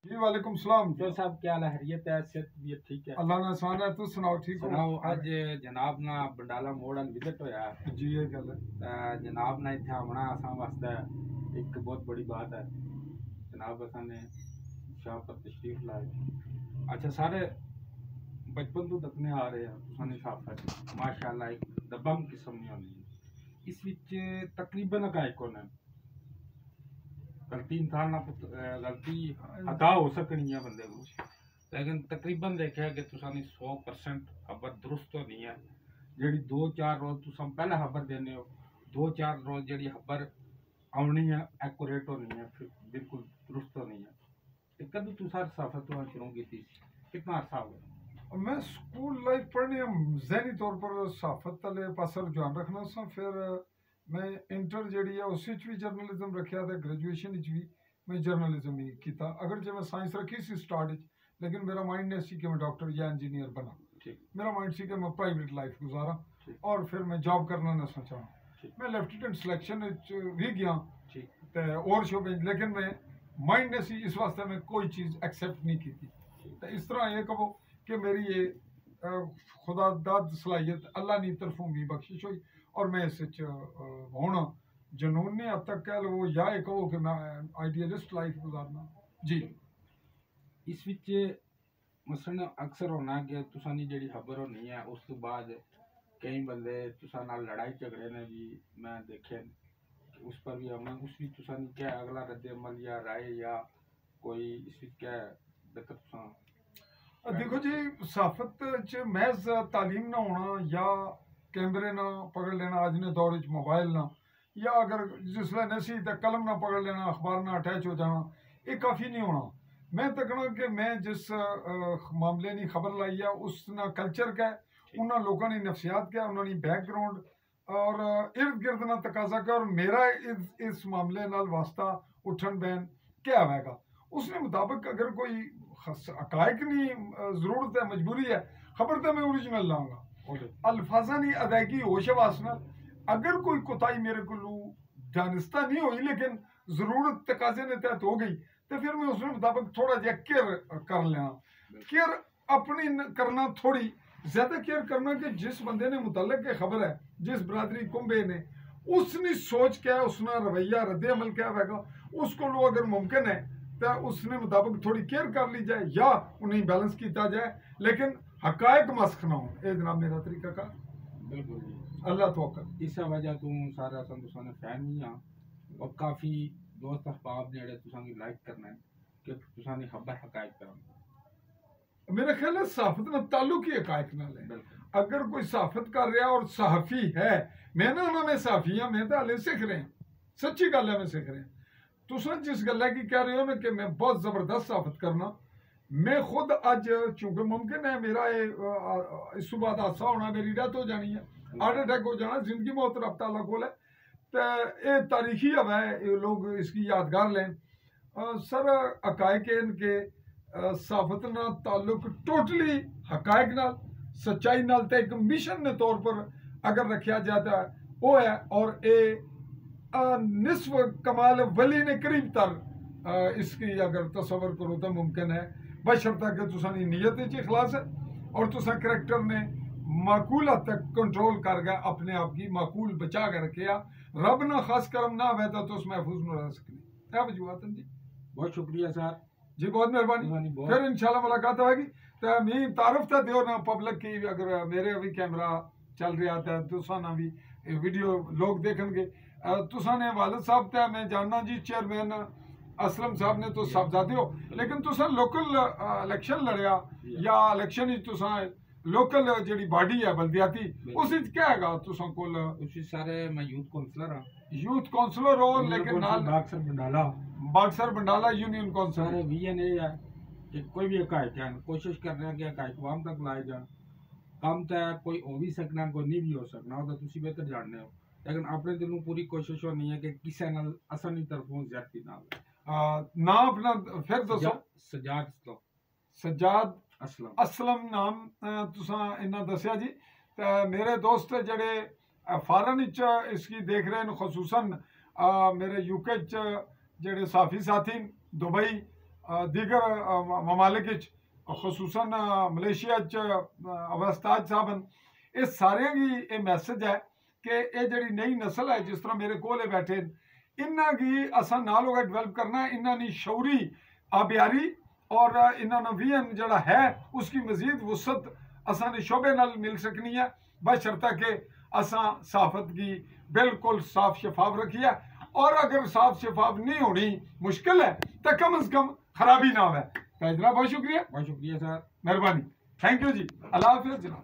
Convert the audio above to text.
जी वालेकुम सलाम। तो साहब क्या हाल है? खैरियत है? सेहत भी ठीक है? अल्लाह ने आसान है। तू सुनाओ ठीक हो? सुनाओ अज जनाब ना बंडाला मोड़ विजिट होया जी ये गल है। जनाब ना इत्थे आना असां वास्ते एक बहुत बड़ी बात है। जनाब असां ने शाह पर तशरीफ लाए। अच्छा सारे बचपन तो तकने आ रहे हैं तुसां साफत माशाअल्लाह एक दबंग किस्म नहीं होनी इस विच तकरीबन का एक होना गलती इंसान ना गलती खता हो सकनी है बंदे को, लेकिन तकरीबन देखा कि तुसानी 100% खबर दुरुस्त होनी है। जी 2-4 रोज तुम पहले खबर देने हो, 2-4 रोज जी खबर आनी है एक्यूरेट होनी है, फिर बिल्कुल दुरुस्त होनी है। तो कदू तुसा सफर तो शुरू की थी, कितना अर्सा हो गया? मैं स्कूल लाइफ पढ़नी जहनी तौर पर सहाफत वाले पास रुझान रखना सा। फिर मैं इंटर जी है उस भी जर्नलिज्म रखा था, ग्रेजुएशन भी मैं जर्नलिज्म ही किया। अगर जो मैं साइंस रखी सी स्टार्ट, लेकिन मेरा माइंड ने सी कि मैं डॉक्टर या इंजीनियर बना। मेरा माइंड सी कि मैं प्राइवेट लाइफ गुजारा और फिर मैं जॉब करना ना सोचा। मैं लेफ्टिनेंट सिलेक्शन भी गया और शोबे, लेकिन मैं माइंड ने सी इस वास्ते मैं कोई चीज़ एक्सेप्ट नहीं की थी। तो इस तरह ये कहो कि मेरी ये खुदा दाद सलाहियत अल्लाह की तरफों भी बख्शिश हुई और मैं इस हूँ जनूनी हद तक कह लो या ये कहो कि मैं आइडियलिस्ट लाइफ गुजारना जी। इस विच मसलन अक्सर होना कि तुसानी जी खबर होनी है उस तो बाद कई बंदे तुसा नाल लड़ाई झगड़े ने भी मैं देखे उस पर भी अमल उस भी तुसानी क्या अगला रद्द अमल या राय या कोई इस विच क्या बेहतर तुसा देखो जी, सहाफत च महज तालीम ना होना या कैमरे ना पकड़ लेना, अज ने दौर च मोबाइल ना, या अगर जिसलै नसी तो कलम ना पकड़ लेना, अखबार ना अटैच हो जाना, ये काफ़ी नहीं होना। मैं तकना कि मैं जिस मामले की खबर लाई है उस ना कल्चर क्या है, उन्होंने लोगों की नफसियात क्या, उन्होंने बैकग्राउंड और इर्द गिर्द ना तकाजा क्या, और मेरा इस मामले नाल वास्ता उठन बैन क्या होगा। उसने मुताबिक अगर कोई हकायक नहीं जरूरत है, मजबूरी है, खबर तो मैं ओरिजिनल लाऊंगा। अल्फाजा नहीं अदायगी होश वासना, अगर कोई कोताही मेरे को जानस्ता नहीं हुई लेकिन जरूरत तकाजे ने तहत हो गई तो फिर मैं उसके मुताबिक थोड़ा जहा केयर कर लेना। केयर अपनी करना, थोड़ी ज्यादा केयर करना कि जिस बंदे ने मुतल्लक के खबर है, जिस बरादरी कुंबे ने, उसने सोच क्या है, उसना रवैया रद्द अमल क्या होगा, उसको लो अगर मुमकिन है तो उसने मुताबिक थोड़ी केयर कर ली जाए या उन्हें बैलेंस किया जाए, लेकिन हकायक मस्क ना हो। ये जनाब मेरा तरीका का। बिल्कुल जी, अल्लाह तवक्कल। इस वजह तू सारा तुसाने फैन नहीं हाँ और काफ़ी दोस्त अहबाब ने तुसानी लाइक करना है कि तुसानी खबर हकायक करना। मेरा ख्याल है सहाफत ना ताल्लुक ही हकायक नाल है। अगर कोई सहाफत कर रहा और सहाफी है, मैं ना मैं सहाफी हाँ, मैं तो हाले सीख रहे हैं, सच्ची गल है, मैं सीख रहे हैं। तुम जिस गल की कह रहे हो ना कि मैं बहुत जबरदस्त साबित करना, मैं खुद अज चूंकि मुमकिन है मेरा इस बाद हादसा होना, मेरी डेथ हो जानी है, हार्ट अटैक हो जाना, जिंदगी मौत रब तआला कोल है, तो ये तारीखी हवा है, ये लोग इसकी यादगार लें। सर हकायक इनके साफत ना ताल्लुक टोटली हकायक नाल सच्चाई नाल ते एक मिशन ने तौर पर अगर रखा जाता है वो है, और ये निस्फ कमाल वली ने करीब तर इसकी अगर तस्वर करो तो मुमकिन है, बशर्ता कि तुसानी नीयत च इखलास है और तुसा करैक्टर ने माकूल हद तक कंट्रोल कर गया, अपने आप की माकूल बचा के रखे। रब ना खास करम ना हुआ तो उस महफूज न रह सकने। क्या वजूहत जी? बहुत शुक्रिया सर जी, बहुत मेहरबानी। फिर इंशाल्लाह मुलाकात होगी। तो मैं तारुफ तो दियो ना पब्लिक की, अगर मेरे भी कैमरा चल रहा था तुसा ना भी वीडियो लोग देखेंगे। तुसा ने वालिद साहब थे, मैं जानना जी चेयरमैन असलम साहब ने तो साहबजादे हो, लेकिन तुसा लोकल इलेक्शन लड़िया या इलेक्शन तुसा लोकल जी बॉडी है बल्दियाती, उस क्या है तुसा कोल? उस सारे मैं यूथ काउंसलर हाँ। यूथ काउंसलर हो, लेकिन नाल बागसर बंडाला, बागसर बंडाला यूनियन काउंसिल सारे VNA है कि कोई भी हकायक है, कोशिश कर रहे हैं कि हकायक आवाम तक लाए जाए। काम तो कोई हो भी सकना, कोई नहीं भी हो सकना, वो तो तुसी बेहतर जानने हो, लेकिन अपने दिलों पूरी कोशिश होनी है कि किसी नाल असली तरफों ज्यादती ना हो। ना अपना फिर दसो। सजाद सजाद असलम असलम नाम तुसा इन्ना दसिया जी। तो मेरे दोस्त जड़े फॉरन इसकी देख रहे हैं, खसूसन मेरे UK जड़े साफी साथी दुबई दीगर ममालिक खसूसन मलेशिया अवस्थाज साहबन इस सारे की यह मैसेज है कि ये जी नई नस्ल है जिस तरह मेरे कोले बैठे इन्हों की असा नाल डिवेलप करना है इन्होंने शौरी आबियारी और इन्होंने विजन जड़ा है उसकी मजीद वसत असा ने शोबे नाल मिल सकनी है बशर्ता के असा सहाफत की बिल्कुल साफ शफाफ रखी है और अगर साफ शफाफ नहीं होनी मुश्किल है तो कम से कम खराबी ना हो। जनाब बहुत शुक्रिया सर, मेहरबानी, थैंक यू जी, अल्लाह हाफिज़ जनाब।